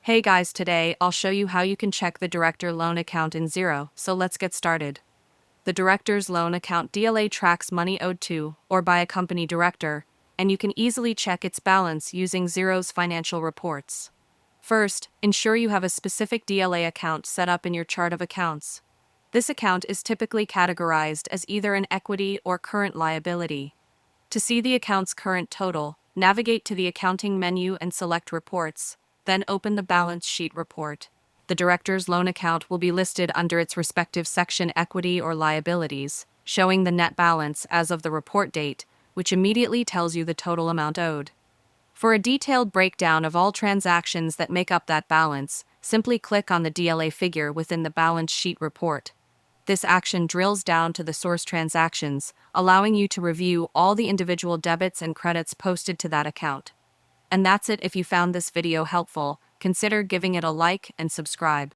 Hey guys, today I'll show you how you can check the director loan account in Xero, so let's get started. The director's loan account DLA tracks money owed to or by a company director, and you can easily check its balance using Xero's financial reports. First, ensure you have a specific DLA account set up in your chart of accounts. This account is typically categorized as either an equity or current liability. To see the account's current total, navigate to the accounting menu and select Reports, then open the balance sheet report. The director's loan account will be listed under its respective section Equity or Liabilities, showing the net balance as of the report date, which immediately tells you the total amount owed. For a detailed breakdown of all transactions that make up that balance, simply click on the DLA figure within the balance sheet report. This action drills down to the source transactions, allowing you to review all the individual debits and credits posted to that account. And that's it. If you found this video helpful, consider giving it a like and subscribe.